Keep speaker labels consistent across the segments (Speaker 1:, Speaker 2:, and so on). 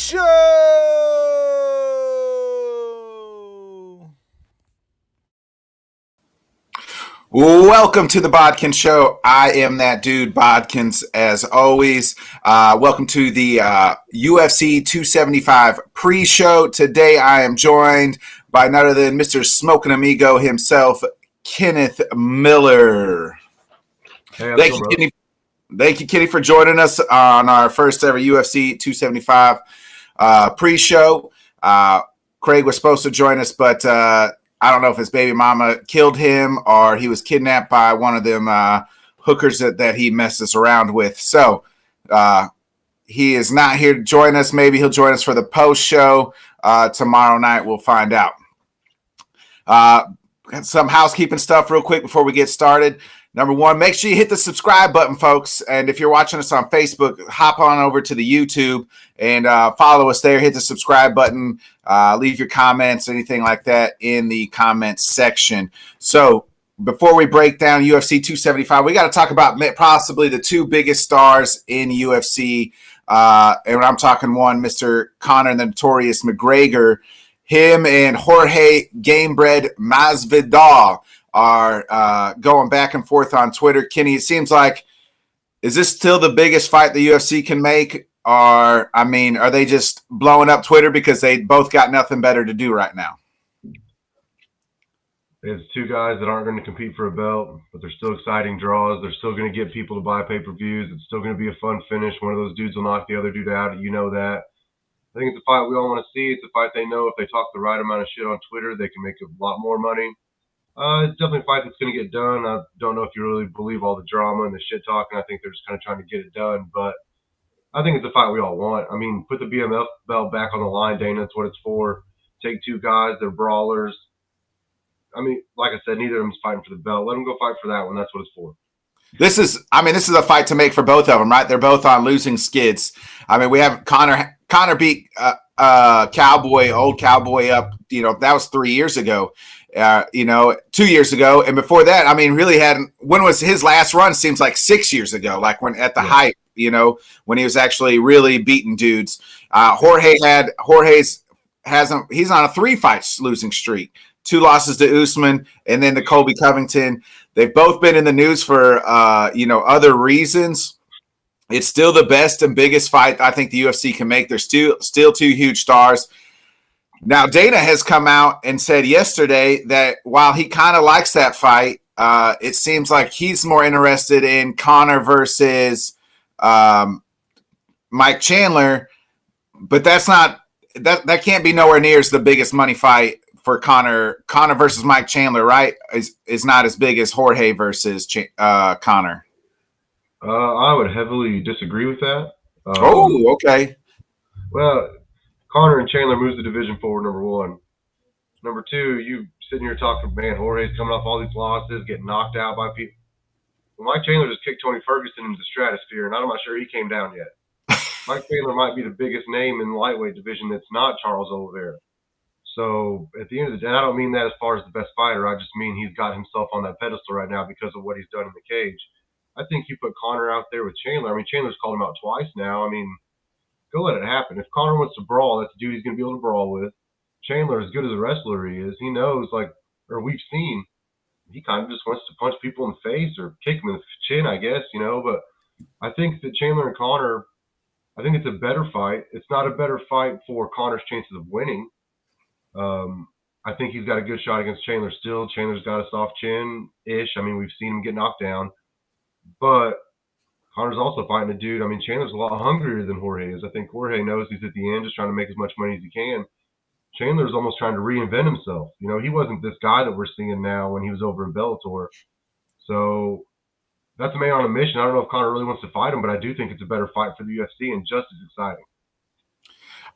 Speaker 1: Show. Welcome to the Bodkins Show. I am that dude, Bodkins, as always. Welcome to the UFC 275 pre-show. Today I am joined by none other than Mr. Smoking Amigo himself, Kenneth Miller.
Speaker 2: Hey,
Speaker 1: Thank you, Kenny. Thank you, Kenny, for joining us on our first ever UFC 275 pre-show. Craig was supposed to join us, but I don't know if his baby mama killed him or he was kidnapped by one of them hookers that he messes around with. So he is not here to join us. Maybe he'll join us for the post-show tomorrow night. We'll find out. Some housekeeping stuff real quick before we get started. Number one, make sure you hit the subscribe button, folks. And if you're watching us on Facebook, hop on over to the YouTube and follow us there. Hit the subscribe button. Leave your comments, anything like that in the comments section. So before we break down UFC 275, we got to talk about possibly the two biggest stars in UFC. And I'm talking one, Mr. Conor the Notorious McGregor. Him and Jorge Gamebred Masvidal are going back and forth on Twitter. Kenny, it seems like, is this still the biggest fight the UFC can make? Or, I mean, are they just blowing up Twitter because they both got nothing better to do right now?
Speaker 2: It's two guys that aren't going to compete for a belt, but they're still exciting draws. They're still going to get people to buy pay-per-views. It's still going to be a fun finish. One of those dudes will knock the other dude out. You know that. I think it's a fight we all want to see. It's a fight they know if they talk the right amount of shit on Twitter, they can make a lot more money. It's definitely a fight that's going to get done. I don't know if you really believe all the drama and the shit talking. I think they're just kind of trying to get it done. But I think it's a fight we all want. I mean, put the BMF belt back on the line, Dana. That's what it's for. Take two guys. They're brawlers. I mean, like I said, neither of them's fighting for the belt. Let them go fight for that one. That's what it's for.
Speaker 1: This is a fight to make for both of them, right? They're both on losing skids. I mean, we have Conor beat Cowboy, old Cowboy up. You know, that was 3 years ago. 2 years ago, and before that, I mean, really hadn't. When was his last run? Seems like 6 years ago, like when at the height, when he was actually really beating dudes. He's on a 3 fights losing streak, 2 losses to Usman, and then to Colby Covington. They've both been in the news for other reasons. It's still the best and biggest fight I think the UFC can make. They're still two huge stars. Now, Dana has come out and said yesterday that while he kind of likes that fight, it seems like he's more interested in Conor versus Mike Chandler, but that can't be nowhere near as the biggest money fight for Conor. Conor versus Mike Chandler, right, is not as big as Jorge versus Conor.
Speaker 2: I would heavily disagree with that.
Speaker 1: Okay.
Speaker 2: Well, Conor and Chandler moves the division forward, number one. Number two, you sitting here talking, man, Jorge's coming off all these losses, getting knocked out by people. Well, Mike Chandler just kicked Tony Ferguson into the stratosphere, and I'm not sure he came down yet. Mike Chandler might be the biggest name in the lightweight division that's not Charles Oliveira. So at the end of the day, I don't mean that as far as the best fighter. I just mean he's got himself on that pedestal right now because of what he's done in the cage. I think you put Conor out there with Chandler. I mean, Chandler's called him out twice now. I mean, go let it happen. If Conor wants to brawl, that's the dude he's going to be able to brawl with. Chandler, as good as a wrestler he is, he knows, we've seen, he kind of just wants to punch people in the face or kick them in the chin, I guess, But I think that Chandler and Conor, I think it's a better fight. It's not a better fight for Conor's chances of winning. I think he's got a good shot against Chandler still. Chandler's got a soft chin-ish. I mean, we've seen him get knocked down. But Conor's also fighting a dude. I mean, Chandler's a lot hungrier than Jorge is. I think Jorge knows he's at the end, just trying to make as much money as he can. Chandler's almost trying to reinvent himself. He wasn't this guy that we're seeing now when he was over in Bellator. So that's a man on a mission. I don't know if Conor really wants to fight him, but I do think it's a better fight for the UFC and just as exciting.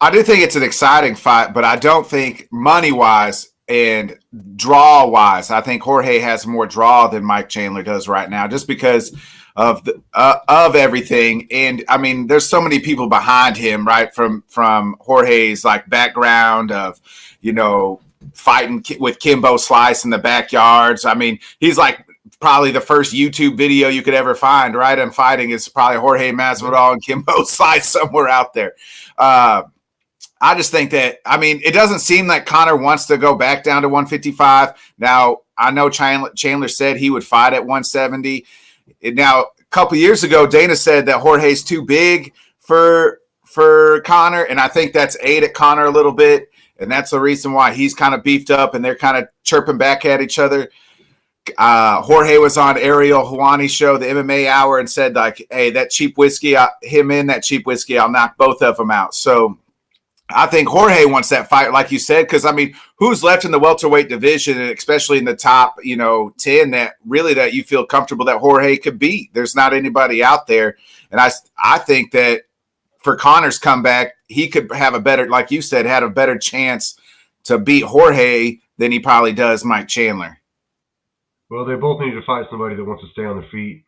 Speaker 1: I do think it's an exciting fight, but I don't think money-wise and draw-wise, I think Jorge has more draw than Mike Chandler does right now, just because of everything. And I mean, there's so many people behind him, right? From Jorge's background of, fighting with Kimbo Slice in the backyards. I mean, he's probably the first YouTube video you could ever find, right? On fighting is probably Jorge Masvidal and Kimbo Slice somewhere out there. I just think that, I mean, it doesn't seem like Conor wants to go back down to 155. Now, I know Chandler said he would fight at 170. Now, a couple years ago, Dana said that Jorge's too big for Conor, and I think that's ate at Conor a little bit, and that's the reason why he's kind of beefed up and they're kind of chirping back at each other. Jorge was on Ariel Helwani's show, the MMA Hour, and said, like, hey, that cheap whiskey, that cheap whiskey, I'll knock both of them out. So I think Jorge wants that fight, like you said, because, I mean, who's left in the welterweight division, and especially in the top, 10 that you feel comfortable that Jorge could beat? There's not anybody out there. And I think that for Conor's comeback, he could have a better, like you said, had a better chance to beat Jorge than he probably does Mike Chandler.
Speaker 2: Well, they both need to fight somebody that wants to stay on their feet.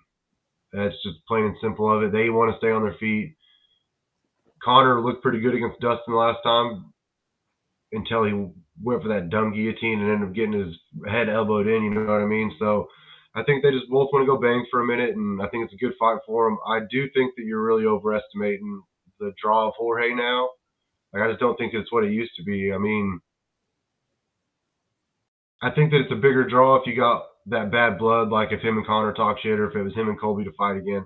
Speaker 2: That's just plain and simple of it. They want to stay on their feet. Conor looked pretty good against Dustin last time until he went for that dumb guillotine and ended up getting his head elbowed in, you know what I mean? So I think they just both want to go bang for a minute, and I think it's a good fight for them. I do think that you're really overestimating the draw of Jorge now. Like, I just don't think it's what it used to be. I mean, I think that it's a bigger draw if you got that bad blood, like if him and Conor talk shit, or if it was him and Colby to fight again.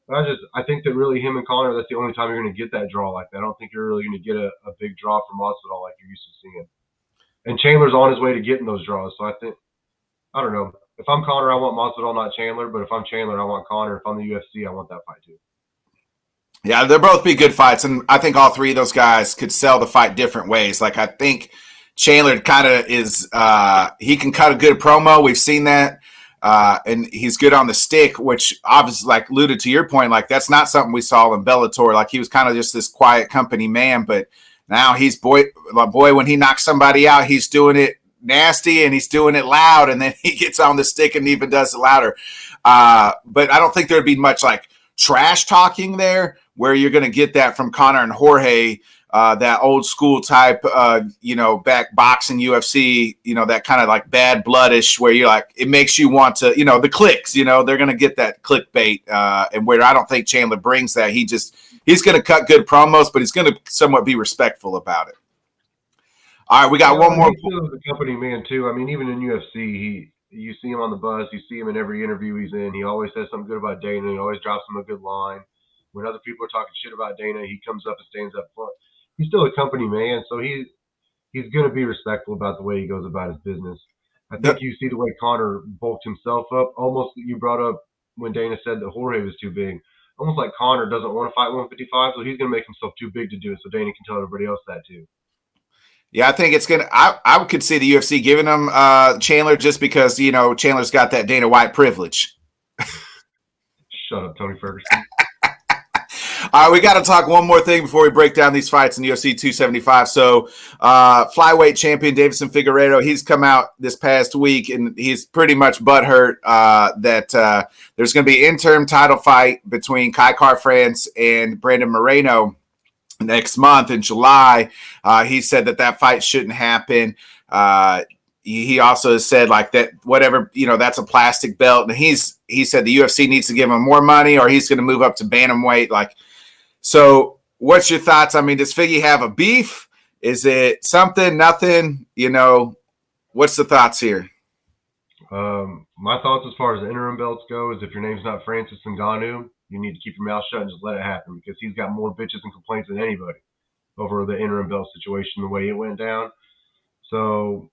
Speaker 2: But I think that really him and Conor, that's the only time you're going to get that draw like that. I don't think you're really going to get a big draw from Masvidal like you're used to seeing. And Chandler's on his way to getting those draws. So I don't know. If I'm Conor, I want Masvidal, not Chandler. But if I'm Chandler, I want Conor. If I'm the UFC, I want that fight too.
Speaker 1: Yeah, they'll both be good fights. And I think all three of those guys could sell the fight different ways. Like, I think Chandler kind of is he can cut a good promo. We've seen that. And he's good on the stick, which obviously, like, alluded to your point, like, that's not something we saw in Bellator. Like, he was kind of just this quiet company man, but now he's boy, when he knocks somebody out, he's doing it nasty and he's doing it loud, and then he gets on the stick and even does it louder. But I don't think there'd be much like trash talking there where you're going to get that from Conor and Jorge. That old school type, back boxing UFC, that kind of like bad bloodish where you're like, it makes you want to, the clicks, they're going to get that clickbait. And where I don't think Chandler brings that. He's going to cut good promos, but he's going to somewhat be respectful about it. All right, we got one more.
Speaker 2: He's still a company man too. I mean, even in UFC, you see him on the bus, you see him in every interview he's in. He always says something good about Dana. He always drops him a good line. When other people are talking shit about Dana, he comes up and stands up front. He's still a company man, so he's going to be respectful about the way he goes about his business. I think you see the way Conor bulked himself up. Almost, you brought up when Dana said that Jorge was too big. Almost like Conor doesn't want to fight 155, so he's going to make himself too big to do it, so Dana can tell everybody else that too.
Speaker 1: Yeah, I think it's going to – I could see the UFC giving him Chandler just because, Chandler's got that Dana White privilege.
Speaker 2: Shut up, Tony Ferguson.
Speaker 1: All right, we got to talk one more thing before we break down these fights in UFC 275. So, flyweight champion Davison Figueiredo, he's come out this past week, and he's pretty much butthurt that there's going to be an interim title fight between Kai Kara-France and Brandon Moreno next month in July. He said that fight shouldn't happen. He also has said like that, whatever, that's a plastic belt. And he said the UFC needs to give him more money or he's going to move up to bantamweight. So what's your thoughts? I mean, does Figgy have a beef? Is it something, nothing? What's the thoughts here?
Speaker 2: My thoughts as far as the interim belts go is if your name's not Francis Ngannou, you need to keep your mouth shut and just let it happen because he's got more bitches and complaints than anybody over the interim belt situation, the way it went down. So,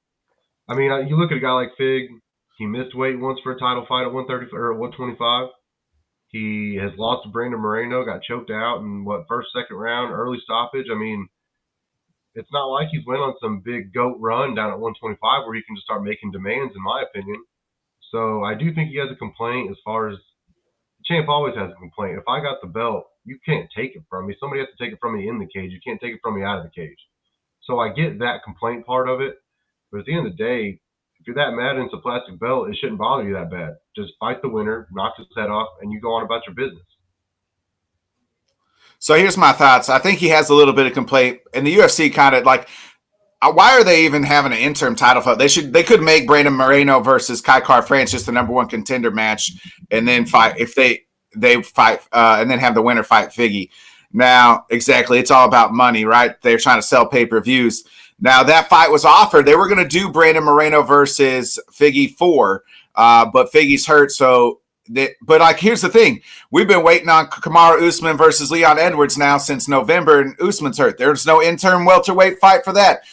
Speaker 2: I mean, you look at a guy like Fig, he missed weight once for a title fight at 130 or 125. He has lost to Brandon Moreno, got choked out in first, second round, early stoppage. I mean, it's not like he's went on some big goat run down at 125 where he can just start making demands, in my opinion. So I do think he has a complaint as far as the champ always has a complaint. If I got the belt, you can't take it from me. Somebody has to take it from me in the cage. You can't take it from me out of the cage. So I get that complaint part of it. But at the end of the day, if you're that mad and it's a plastic belt, it shouldn't bother you that bad. Just fight the winner, knock his head off, and you go on about your business.
Speaker 1: So here's my thoughts. I think he has a little bit of complaint. And the UFC kind of like, why are they even having an interim title fight? They could make Brandon Moreno versus Kai Kara-France just the number one contender match and then fight if they fight and then have the winner fight Figgy. Now, exactly, it's all about money, right? They're trying to sell pay-per-views. Now, that fight was offered. They were going to do Brandon Moreno versus Figgy 4, but Figgy's hurt. But here's the thing. We've been waiting on Kamaru Usman versus Leon Edwards now since November, and Usman's hurt. There's no interim welterweight fight for that.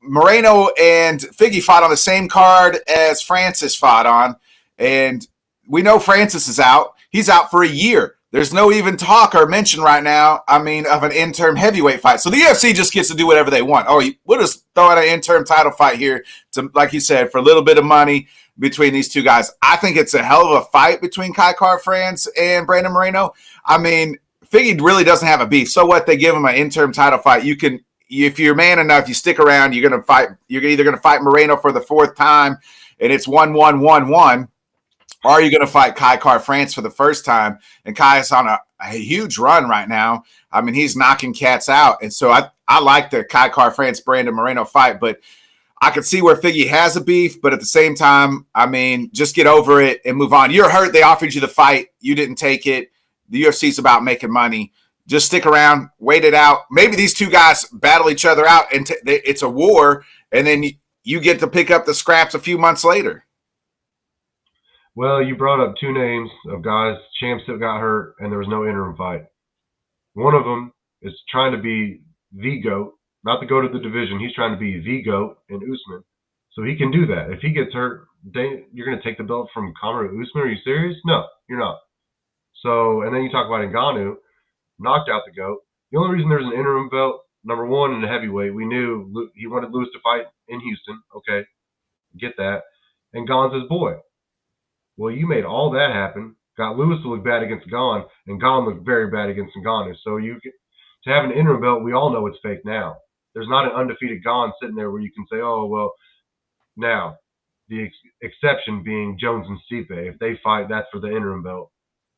Speaker 1: Moreno and Figgy fought on the same card as Francis fought on, and we know Francis is out. He's out for a year. There's no even talk or mention right now, of an interim heavyweight fight. So the UFC just gets to do whatever they want. Oh, we'll just throw out an interim title fight here, to, like you said, for a little bit of money between these two guys. I think it's a hell of a fight between Kai Kara-France and Brandon Moreno. Figgy really doesn't have a beef. So what? They give him an interim title fight. You can, if you're man enough, you stick around. You're gonna fight. You're either gonna fight Moreno for the fourth time, and it's 1-1-1-1. Or are you going to fight Kai Kara-France for the first time? And Kai is on a huge run right now. He's knocking cats out. And so I like the Kai Kara-France Brandon Moreno fight, but I could see where Figgy has a beef. But at the same time, just get over it and move on. You're hurt. They offered you the fight. You didn't take it. The UFC is about making money. Just stick around, wait it out. Maybe these two guys battle each other out, and it's a war, and then you get to pick up the scraps a few months later.
Speaker 2: Well, you brought up two names of guys, champs that got hurt, and there was no interim fight. One of them is trying to be the GOAT, not the GOAT of the division. He's trying to be the GOAT in Usman. So he can do that. If he gets hurt, you're going to take the belt from Kamaru Usman? Are you serious? No, you're not. So, and then you talk about Ngannou, knocked out the GOAT. The only reason there's an interim belt, number one, in the heavyweight, we knew he wanted Lewis to fight in Houston. Okay, get that. And Gon's his boy. Well, you made all that happen, got Lewis to look bad against Gon, and Gon looked very bad against Ngannou. So to have an interim belt, we all know it's fake now. There's not an undefeated Gon sitting there where you can say, oh, well, now, the exception being Jones and Stipe. If they fight, that's for the interim belt.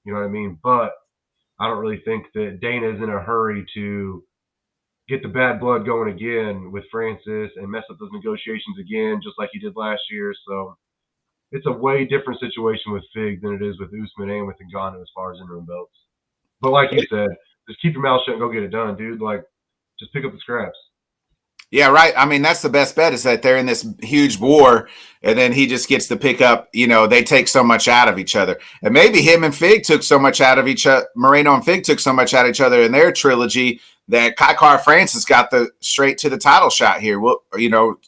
Speaker 2: You know what I mean? But I don't really think that Dana is in a hurry to get the bad blood going again with Francis and mess up those negotiations again, just like he did last year. So it's a way different situation with Fig than it is with Usman and with Ngannou as far as interim belts. But like you said, just keep your mouth shut and go get it done, dude. Just pick up the scraps.
Speaker 1: Yeah, right. That's the best bet, is that they're in this huge war, and then he just gets to pick up, they take so much out of each other. And maybe him and Fig took so much out of each other, Moreno and Fig took so much out of each other in their trilogy, that Kai Kara-France has got the straight to the title shot here. Well,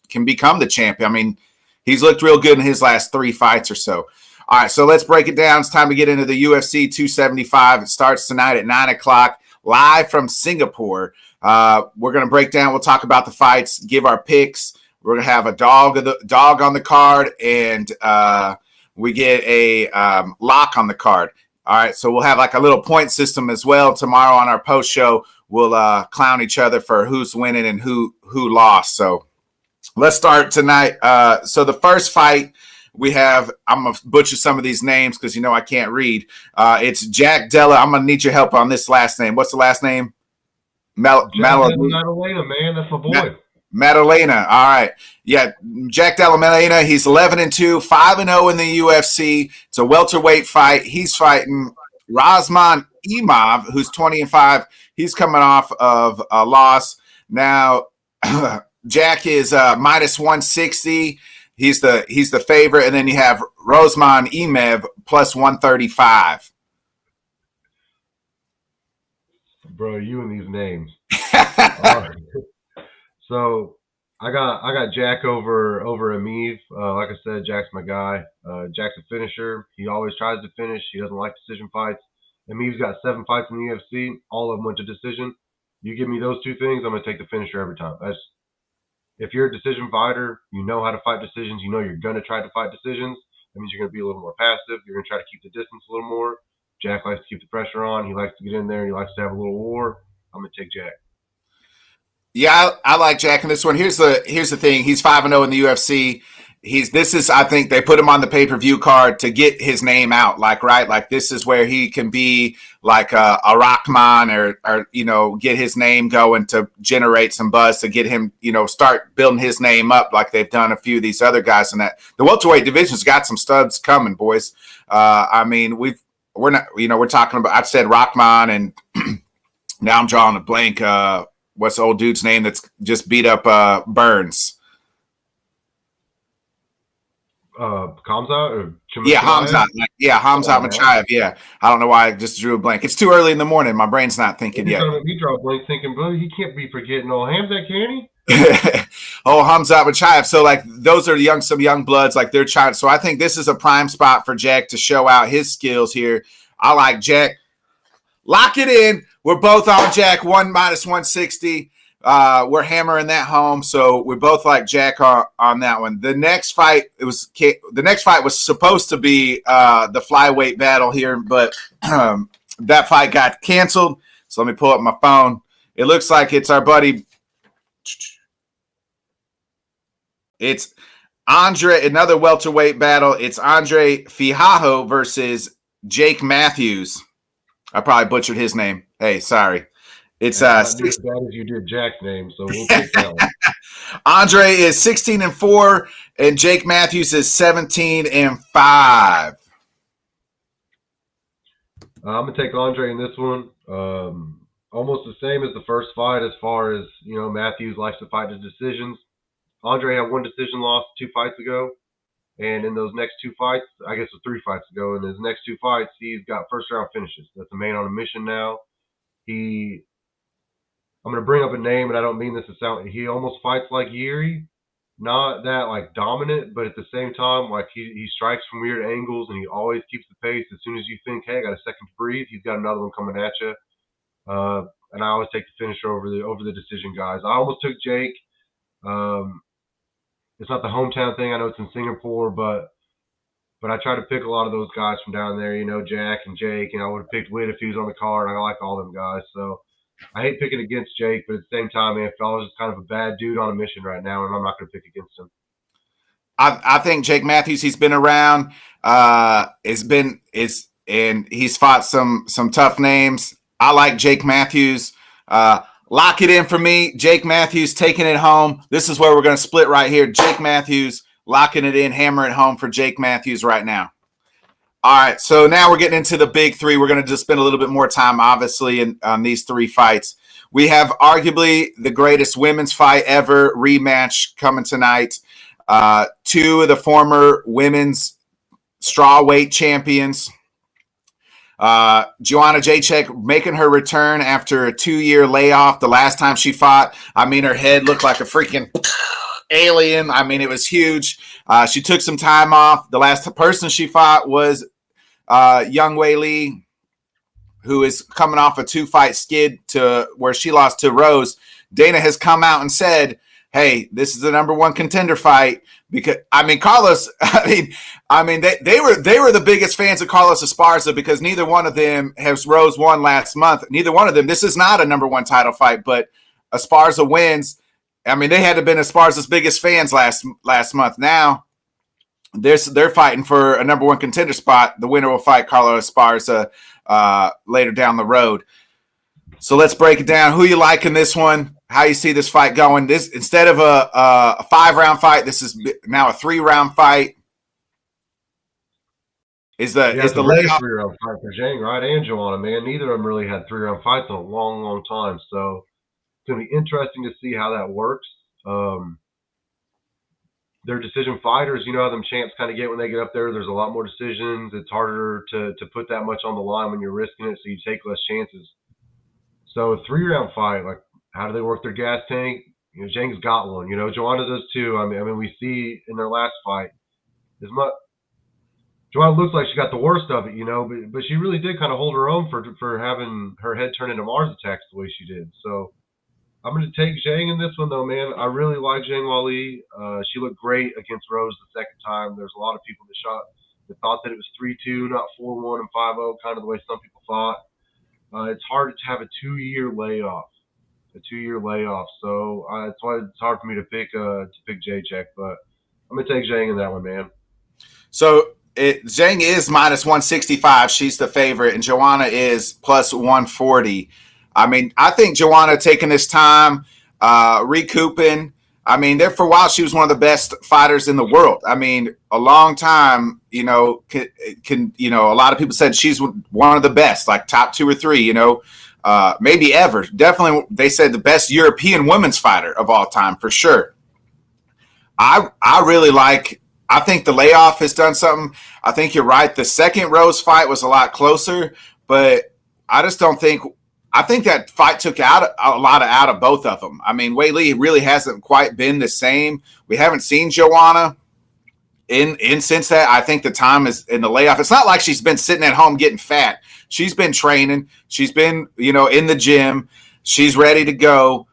Speaker 1: can become the champion. He's looked real good in his last 3 fights or so. All right, so let's break it down. It's time to get into the UFC 275. It starts tonight at 9 o'clock, live from Singapore. We're going to break down. We'll talk about the fights, give our picks. We're going to have a dog on the card, and we get a lock on the card. All right, so we'll have like a little point system as well. Tomorrow on our post show, we'll clown each other for who's winning and who lost. So let's start tonight. So the first fight we have, I'm going to butcher some of these names because I can't read. It's Jack Della. I'm going to need your help on this last name. What's the last name?
Speaker 2: Maddalena, man. That's my boy.
Speaker 1: Maddalena. All right. Yeah, Jack Della Maddalena. He's 11-2, 5-0 in the UFC. It's a welterweight fight. He's fighting Razman Imov, who's 20-5. He's coming off of a loss. Now, Jack is minus 160. He's the favorite, and then you have Razman Imov plus 135.
Speaker 2: Bro, you and these names. So I got Jack over Amiv. Like I said, Jack's my guy. Jack's a finisher. He always tries to finish. He doesn't like decision fights. Amiv's got 7 fights in the UFC. All of them went to decision. You give me those two things, I'm gonna take the finisher every time. If you're a decision fighter, you know how to fight decisions. You know you're gonna try to fight decisions. That means you're gonna be a little more passive. You're gonna try to keep the distance a little more. Jack likes to keep the pressure on. He likes to get in there. He likes to have a little war. I'm going to take Jack.
Speaker 1: Yeah, I like Jack in this one. Here's the thing. He's 5-0 in the UFC. I think they put him on the pay-per-view card to get his name out. Like this is where he can be like a Rahman or get his name going to generate some buzz to get him, start building his name up like they've done a few of these other guys in that. The welterweight division's got some studs coming, boys. We're talking about, I've said Rahman and Now I'm drawing a blank. What's the old dude's name that's just beat up Burns?
Speaker 2: Kamzat or
Speaker 1: Yeah,
Speaker 2: Chimaev?
Speaker 1: Hamzat
Speaker 2: Man.
Speaker 1: Machaev. Yeah, I don't know why I just drew a blank. It's too early in the morning. My brain's not thinking yet.
Speaker 2: Me draw a blank thinking, bro, he can't be forgetting old Hamzat, can he?
Speaker 1: Oh, Hamzat Machaev. So like those are some young bloods, like they're trying. So I think this is a prime spot for Jack to show out his skills here. I like Jack. Lock it in. We're both on Jack 1-160. We're hammering that home, so we both like Jack on that one. The next fight was supposed to be the flyweight battle here, but that fight got canceled. So let me pull up my phone. It looks like it's our buddy. It's Andre, another welterweight battle. It's Andre Fijajo versus Jake Matthews. I probably butchered his name. Hey, sorry. It's
Speaker 2: as bad as you did Jack's name, so we'll pick that one.
Speaker 1: Andre is 16-4, and Jake Matthews is 17-5.
Speaker 2: I'm gonna take Andre in this one. Almost the same as the first fight, as far as Matthews likes to fight to decisions. Andre had one decision loss 2 fights ago, and in those next 2 fights, I guess it was 3 fights ago, in his next 2 fights, he's got first round finishes. That's a man on a mission now. I'm going to bring up a name, and I don't mean this to sound, he almost fights like Yuri. Not that like dominant, but at the same time, like he strikes from weird angles, and he always keeps the pace. As soon as you think, hey, I got a second to breathe, he's got another one coming at you. And I always take the finisher over the decision guys. I almost took Jake. It's not the hometown thing. I know it's in Singapore, but I try to pick a lot of those guys from down there. Jack and Jake. I would have picked Witt if he was on the card. I like all them guys. So I hate picking against Jake, but at the same time, man, Fella's is kind of a bad dude on a mission right now, and I'm not going to pick against him.
Speaker 1: I think Jake Matthews, he's been around. And he's fought some tough names. I like Jake Matthews. Lock it in for me. Jake Matthews taking it home. This is where we're going to split right here. Jake Matthews locking it in, hammer it home for Jake Matthews right now. All right, so now we're getting into the big 3. We're going to just spend a little bit more time, obviously, on these 3 fights. We have arguably the greatest women's fight ever rematch coming tonight. 2 of the former women's strawweight champions. Joanna Jacek making her return after a 2-year layoff. The last time she fought, her head looked like a freaking alien. It was huge. She took some time off. The last person she fought was Young Wei Lee, who is coming off a 2-fight skid to where she lost to Rose. Dana has come out and said, hey, this is the number 1 contender fight. Because Carlos, they were the biggest fans of Carlos Esparza because neither one of them has Rose won last month. Neither one of them. This is not a number 1 title fight, but Esparza wins. They had to have been Esparza's biggest fans last month. Now they're fighting for a number 1 contender spot. The winner will fight Carlos Esparza later down the road. So let's break it down. Who you like in this one? How you see this fight going? This, instead of a 5-round fight, this is now a 3-round fight. Is the layoff
Speaker 2: 3-round fight for Zhang, right? And Joanna, man. Neither of them really had 3-round fights in a long, long time. So it's going to be interesting to see how that works. They're decision fighters. You know how them champs kind of get when they get up there. There's a lot more decisions. It's harder to put that much on the line when you're risking it, so you take less chances. So a 3-round fight, like, how do they work their gas tank? Zhang's got one. Joanna does too. We see in their last fight, Joanna looks like she got the worst of it, but she really did kind of hold her own for having her head turn into Mars attacks the way she did. So I'm going to take Zhang in this one, though, man. I really like Zhang Weili. She looked great against Rose the second time. There's a lot of people that thought that it was 3-2, not 4-1 and 5-0, kind of the way some people thought. It's hard to have a 2-year layoff. So that's why it's hard for me to pick Jacek, but I'm going to take Zhang in that one, man.
Speaker 1: So Zhang is -165. She's the favorite, and Joanna is +140. I think Joanna taking this time, recouping. There for a while, she was one of the best fighters in the world. A long time, a lot of people said she's one of the best, like top 2 or 3, maybe ever. Definitely, they said the best European women's fighter of all time for sure. I really like. I think the layoff has done something. I think you're right. The second Rose fight was a lot closer, but I just don't think. I think that fight took out a lot out of both of them. I mean, Wei Lee really hasn't quite been the same. We haven't seen Joanna in since that. I think the time is in the layoff. It's not like she's been sitting at home getting fat. She's been training. She's been, in the gym. She's ready to go.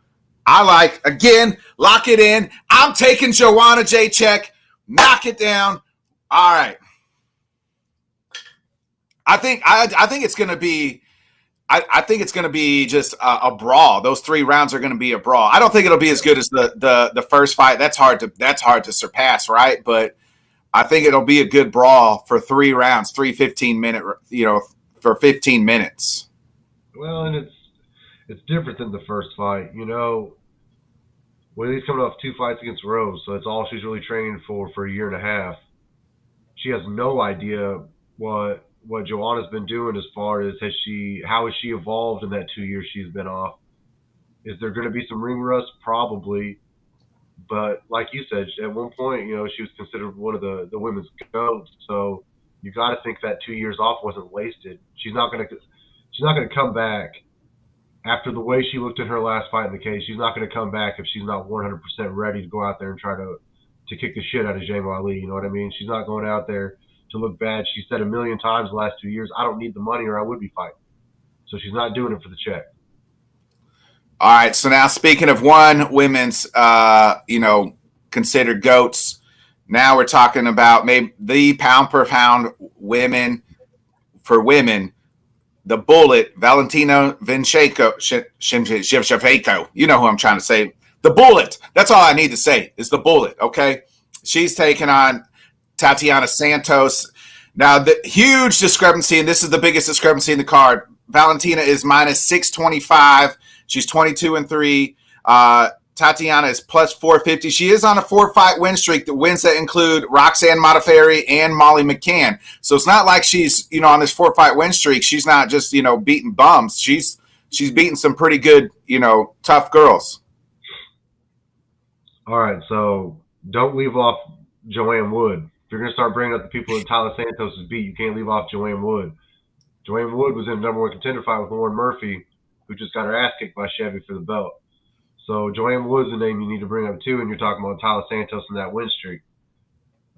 Speaker 1: I like, again, lock it in. I'm taking Joanna Jacek. Knock it down. All right. I think it's going to be. I think it's going to be just a brawl. Those 3 rounds are going to be a brawl. I don't think it'll be as good as the first fight. That's hard to surpass, right? But I think it'll be a good brawl for 3 rounds, 3 15-minute, for 15 minutes.
Speaker 2: Well, and it's different than the first fight. He's coming off 2 fights against Rose, so that's all she's really training for a year and a half. She has no idea what Joanna's been doing as far as how has she evolved in that 2 years she's been off. Is there going to be some ring rust? Probably. But like you said, at one point, she was considered one of the women's goats. So you got to think that 2 years off wasn't wasted. She's not going to come back after the way she looked at her last fight in the cage. She's not going to come back if she's not 100% ready to go out there and try to kick the shit out of Jamal Ali. You know what I mean? She's not going out there to look bad. She said a million times the last 2 years, I don't need the money or I would be fighting. So she's not doing it for the check.
Speaker 1: All right. So now, speaking of women's, considered goats, now we're talking about maybe the pound per pound women. For women, the Bullet, Valentina Shevchenko. You know who I'm trying to say. The Bullet. That's all I need to say is the Bullet. Okay. She's taking on Tatiana Santos. Now, the huge discrepancy, and this is the biggest discrepancy in the card. Valentina is minus 625. She's 22-3. Tatiana is plus 450. She is on a 4-fight win streak. The wins that include Roxanne Modafferi and Molly McCann. So it's not like she's, on this 4-fight win streak. She's not just, beating bums. She's beating some pretty good, tough girls.
Speaker 2: All right. So don't leave off Joanne Wood. If you're going to start bringing up the people that Tyler Santos has beat, you can't leave off Joanne Wood. Joanne Wood was in the #1 contender fight with Lauren Murphy, who just got her ass kicked by Chevy for the belt. So Joanne Wood's the name you need to bring up too, and you're talking about Tyler Santos and that win streak.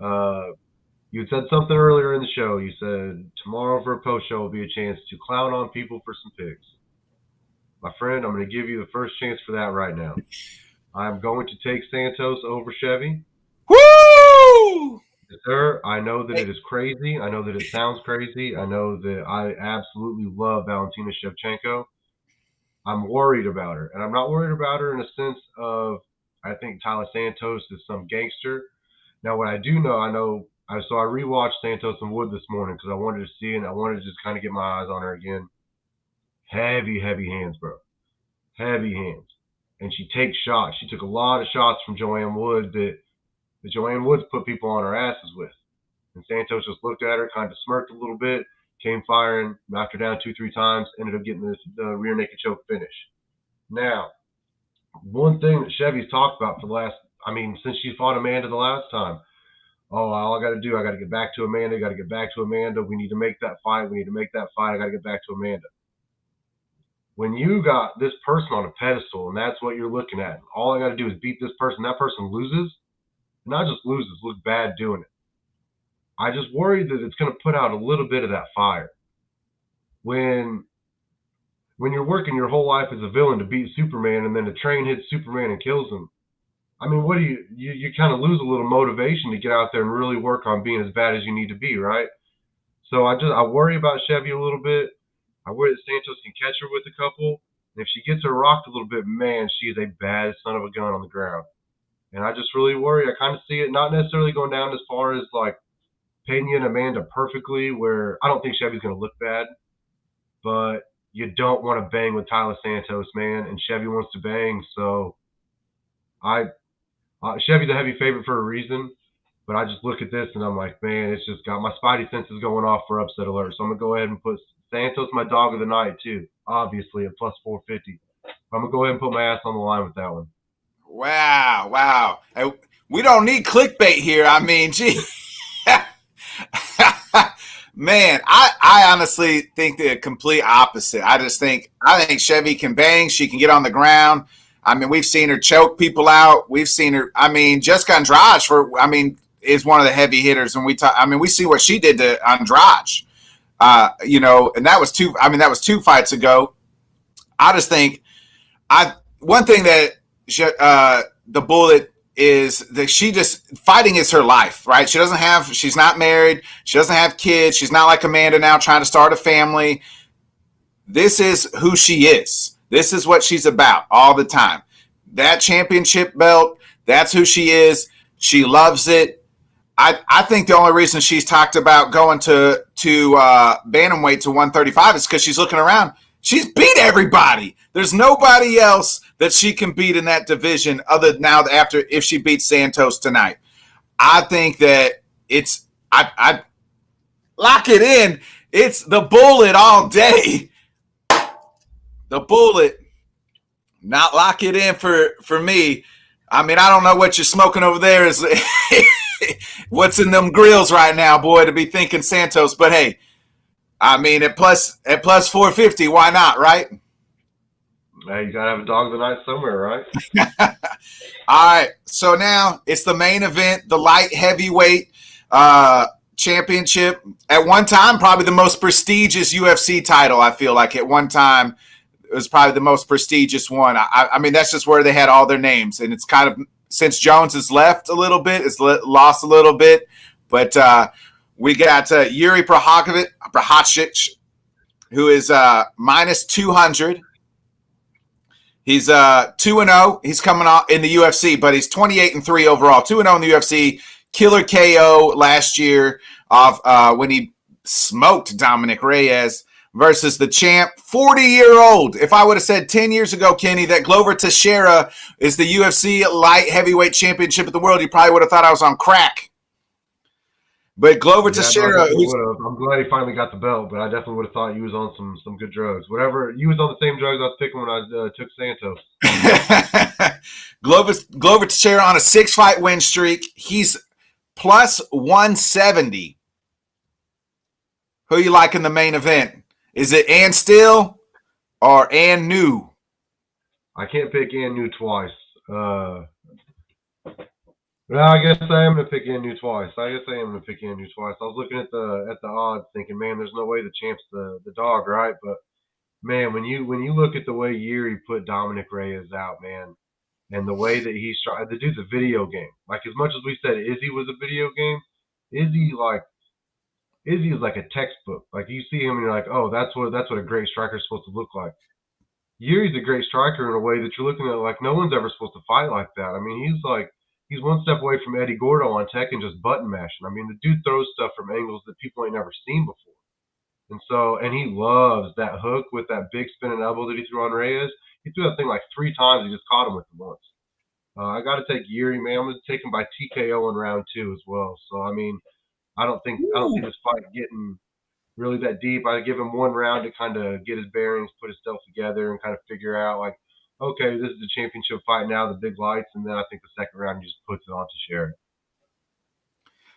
Speaker 2: You had said something earlier in the show. You said tomorrow for a post show will be a chance to clown on people for some picks. My friend, I'm going to give you the first chance for that right now. I'm going to take Santos over Chevy.
Speaker 1: Woo!
Speaker 2: Yes, sir. I know that it is crazy. I know that it sounds crazy. I know that I absolutely love Valentina Shevchenko. I'm worried about her. And I'm not worried about her in a sense of I think Tyler Santos is some gangster. Now, what I do know, so I rewatched Santos and Wood this morning because I wanted to see it and I wanted to just kind of get my eyes on her again. Heavy, heavy hands, bro. Heavy hands. And she takes shots. She took a lot of shots from Joanne Wood that Joanne Woods put people on her asses with. And Santos just looked at her, kind of smirked a little bit, came firing, knocked her down 2-3 times, ended up getting the rear naked choke finish. Now, one thing that Chevy's talked about for the last, since she fought Amanda the last time, all I got to do, I got to get back to Amanda, we need to make that fight, I got to get back to Amanda. When you got this person on a pedestal and that's what you're looking at, all I got to do is beat this person, that person loses, not just loses, look bad doing it. I just worry that it's going to put out a little bit of that fire. When you're working your whole life as a villain to beat Superman and then a train hits Superman and kills him, what do you kind of lose a little motivation to get out there and really work on being as bad as you need to be, right? So I worry about Chevy a little bit. I worry that Santos can catch her with a couple. And if she gets her rocked a little bit, man, she is a bad son of a gun on the ground. And I just really worry. I kind of see it not necessarily going down as far as like Pena and Amanda perfectly, where I don't think Chevy's going to look bad. But you don't want to bang with Tyler Santos, man. And Chevy wants to bang. So Chevy's a heavy favorite for a reason. But I just look at this and I'm like, man, it's just got my spidey senses going off for upset alert. So I'm going to go ahead and put Santos my dog of the night too. obviously, at plus 450. I'm going to go ahead and put my ass on the line with that one.
Speaker 1: Wow. Hey, we don't need clickbait here. I mean, gee. Man, I honestly think the complete opposite. I think Chevy can bang. She can get on the ground. I mean, we've seen her choke people out. We've seen her. I mean, Jessica Andrade is one of the heavy hitters. And we see what she did to Andrade. And that was two fights ago. I just think one thing that the Bullet is that fighting is her life, right? She's not married. She doesn't have kids. She's not like Amanda now trying to start a family. This is who she is. This is what she's about all the time. That championship belt, that's who she is. She loves it. I think the only reason she's talked about going to bantamweight to 135 is because she's looking around. She's beat everybody. There's nobody else that she can beat in that division if she beats Santos tonight. I think that I lock it in. It's the Bullet all day. The Bullet. Not lock it in for me. I mean, I don't know what you're smoking over there is what's in them grills right now, boy, to be thinking Santos. But hey, I mean, at plus 450, why not, right?
Speaker 2: Hey, you gotta have a dog of the night somewhere, right?
Speaker 1: All right. So now it's the main event, the light heavyweight championship. At one time, probably the most prestigious UFC title. I feel like at one time it was probably the most prestigious one. I mean, that's just where they had all their names, and it's kind of since Jones has left a little bit, it's lost a little bit, but. We got Yuri Prochazka, who is minus 200. He's 2-0. He's coming off in the UFC, but he's 28-3 overall. 2-0 in the UFC. Killer KO last year when he smoked Dominic Reyes versus the champ, 40-year-old. If I would have said 10 years ago, Kenny, that Glover Teixeira is the UFC light heavyweight championship of the world, you probably would have thought I was on crack. But Glover Teixeira,
Speaker 2: I'm glad he finally got the belt, but I definitely would have thought he was on some good drugs. Whatever, he was on the same drugs I was picking when I took Santos.
Speaker 1: Glover Teixeira on a 6-fight win streak. He's plus 170. Who you like in the main event? Is it Ann Still or Ann New?
Speaker 2: I can't pick Ann New twice. No, I guess I am going to pick Anu twice. I was looking at the odds thinking, man, there's no way the champ's the dog, right? But, man, when you look at the way Yuri put Dominic Reyes out, man, and the way that he's trying – the dude's a video game. Like, as much as we said Izzy was a video game, Izzy is like a textbook. Like, you see him and you're like, oh, that's what a great striker is supposed to look like. Yuri's a great striker in a way that you're looking at like no one's ever supposed to fight like that. I mean, he's one step away from Eddie Gordo on tech and just button mashing. I mean, the dude throws stuff from angles that people ain't never seen before. And he loves that hook with that big spinning elbow that he threw on Reyes. He threw that thing like 3 times. He just caught him with it once. I got to take Yuri, man. I'm going to take him by TKO in round 2 as well. So, I mean, I don't think this fight getting really that deep. I give him 1 round to kind of get his bearings, put his stuff together, and kind of figure out, like, okay, this is the championship fight now, the big lights, and then I think the second round he just puts it on Teixeira.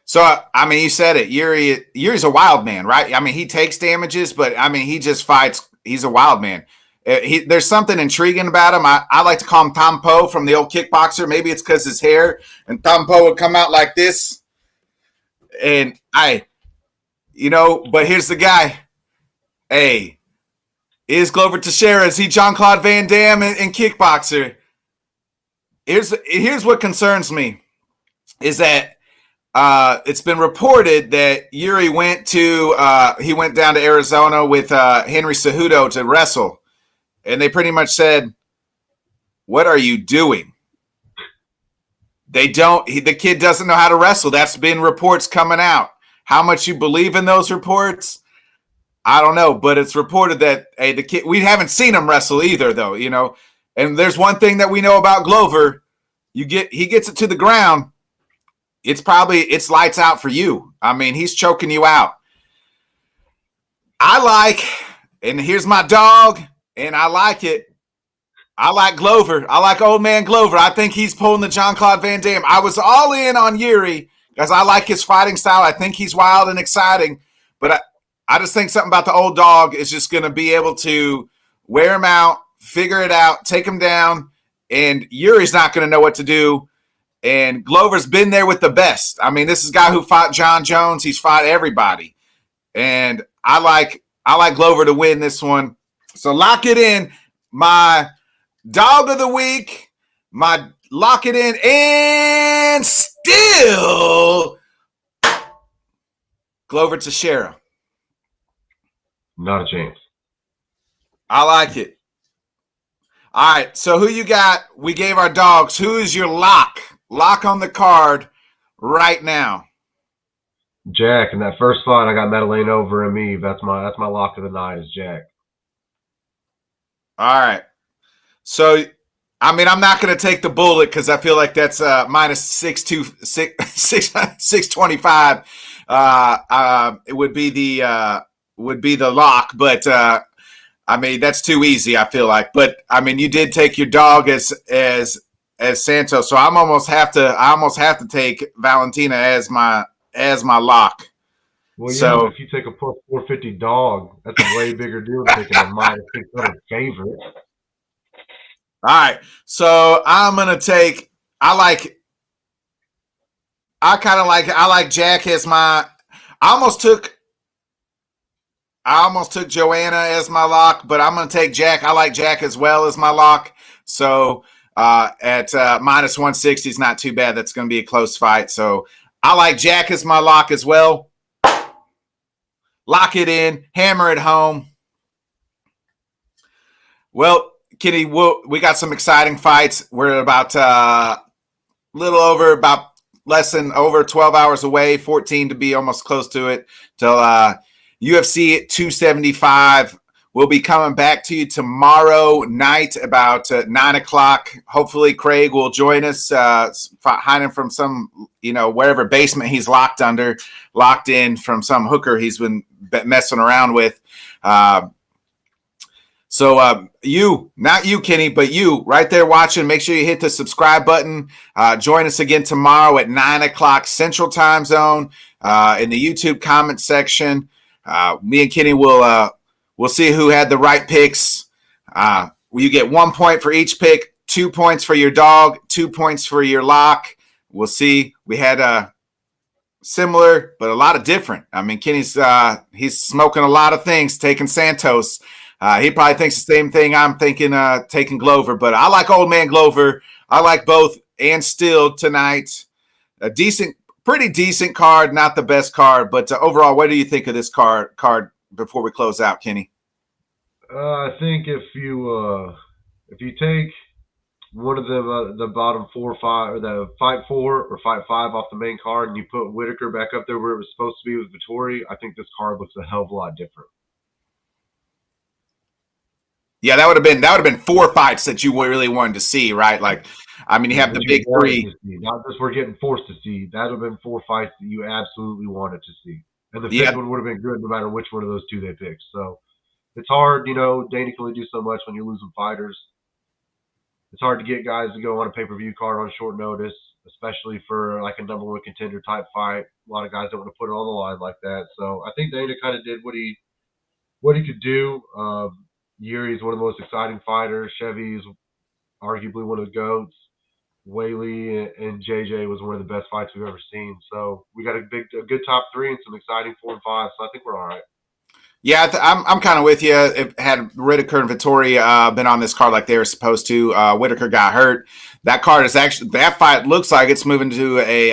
Speaker 1: So, I mean, you said it. Yuri's a wild man, right? I mean, he takes damages, but, I mean, he just fights. He's a wild man. There's something intriguing about him. I like to call him Tom Poe from the old kickboxer. Maybe it's because his hair, and Tom Poe would come out like this. And but here's the guy. Hey, is Glover Teixeira, is he Jean-Claude Van Damme in kickboxer? Here's what concerns me is that it's been reported that Yuri went down to Arizona with Henry Cejudo to wrestle. And they pretty much said, what are you doing? The kid doesn't know how to wrestle. That's been reports coming out. How much you believe in those reports, I don't know. But it's reported that, hey, the kid, we haven't seen him wrestle either, though, And there's one thing that we know about Glover. He gets it to the ground. It's lights out for you. I mean, he's choking you out. And here's my dog. and I like it. I like Glover. I like old man Glover. I think he's pulling the Jean-Claude Van Damme. I was all in on Yuri because I like his fighting style. I think he's wild and exciting. But I just think something about the old dog is just going to be able to wear him out, figure it out, take him down, and Yuri's not going to know what to do. And Glover's been there with the best. I mean, this is a guy who fought John Jones. He's fought everybody. And I like Glover to win this one. So lock it in. My dog of the week, my lock it in, and still Glover Teixeira.
Speaker 2: Not a chance.
Speaker 1: I like it. All right, so who you got? We gave our dogs. Who is your lock? Lock on the card right now.
Speaker 2: Jack, in that first fight, I got Medellin over and me. That's my lock of the night is Jack.
Speaker 1: All right. So, I mean, I'm not going to take the bullet because I feel like that's minus 625. It would be the lock, but I mean that's too easy. I feel like, but I mean, you did take your dog as Santos, so I almost have to take Valentina as my lock.
Speaker 2: Well, yeah, so if you take a plus 450 dog, that's a way bigger deal than taking a minus 600 favorite.
Speaker 1: All right, so I'm gonna take. I like Jack as my. I almost took Joanna as my lock, but I'm gonna take Jack. I like Jack as well as my lock. So at minus 160 is not too bad. That's gonna be a close fight. So I like Jack as my lock as well. Lock it in, hammer it home. Well, Kenny, we got some exciting fights. We're about less than over 12 hours away, 14 to be almost close to it, till UFC 275. We'll be coming back to you tomorrow night about 9 o'clock. Hopefully Craig will join us, hiding from some, wherever basement he's locked in from some hooker he's been messing around with. So you, not you, Kenny, but you right there watching, make sure you hit the subscribe button. Join us again tomorrow at 9 o'clock Central Time Zone in the YouTube comment section. Me and Kenny will see who had the right picks. You get 1 point for each pick, 2 points for your dog, 2 points for your lock. We'll see. We had a similar, but a lot of different. I mean, Kenny's he's smoking a lot of things, taking Santos. He probably thinks the same thing I'm thinking, taking Glover. But I like old man Glover. I like both and still tonight. A pretty decent card, not the best card. But overall, what do you think of this card before we close out, Kenny?
Speaker 2: I think if you take one of the bottom 4 or 5, or the fight 4 or fight 5 off the main card, and you put Whitaker back up there where it was supposed to be with Vettori, I think this card looks a hell of a lot different.
Speaker 1: Yeah, that would have been 4 fights that you really wanted to see, right? Like, I mean, you have the big 3.
Speaker 2: Not just we're getting forced to see. That would have been 4 fights that you absolutely wanted to see. And the 5th one would have been good no matter which one of those 2 they picked. So it's hard, Dana can only do so much when you're losing fighters. It's hard to get guys to go on a pay-per-view card on short notice, especially for like a number 1 contender type fight. A lot of guys don't want to put it on the line like that. So I think Dana kind of did what he could do. Yuri's one of the most exciting fighters. Chevy's arguably one of the GOATs. Whaley and JJ was one of the best fights we've ever seen. So we got a good top 3 and some exciting 4 and 5. So I think we're all right.
Speaker 1: Yeah, I'm kind of with you. Had Whitaker and Vettori been on this card like they were supposed to, Whitaker got hurt. That card is actually, that fight looks like it's moving to a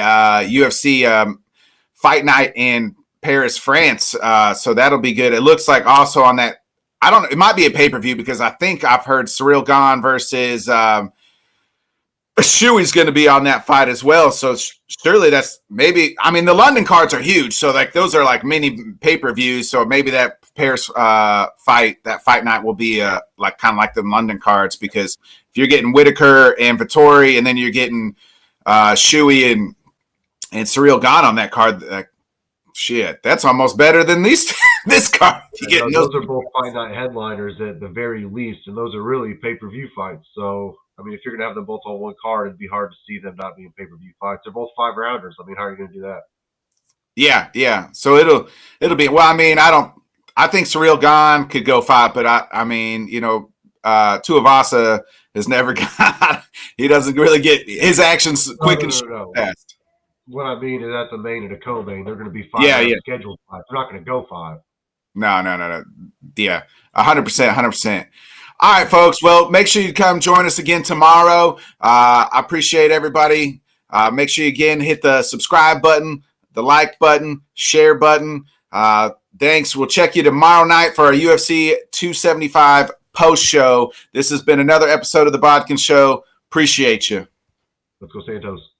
Speaker 1: UFC fight night in Paris, France. So that'll be good. It looks like also on that, it might be a pay-per-view because I think I've heard Cyril Gane versus Shuey's going to be on that fight as well. So surely that's maybe, I mean, the London cards are huge. So like those are like mini pay-per-views. So maybe that Paris fight night will be like kind of like the London cards, because if you're getting Whitaker and Vettori and then you're getting Shuey and Cyril Gane on that card, shit, that's almost better than these this card.
Speaker 2: Those are both fight night headliners at the very least, and those are really pay-per-view fights. So, I mean, if you're gonna have them both on one card, it'd be hard to see them not being pay-per-view fights. They're both 5-rounders. I mean, how are you gonna do that?
Speaker 1: Yeah. So it'll be. Well, I mean, I think Surreal Gone could go 5, but I mean, Tuivasa has never got. He doesn't really get his actions quick and fast.
Speaker 2: What I mean is at the main and the co-main, they're going to be 5 scheduled fights. They're not going to go 5.
Speaker 1: No. Yeah, 100%. All right, folks. Well, make sure you come join us again tomorrow. I appreciate everybody. Make sure you again hit the subscribe button, the like button, share button. Thanks. We'll check you tomorrow night for our UFC 275 post show. This has been another episode of the Bodkin Show. Appreciate you.
Speaker 2: Let's go Santos.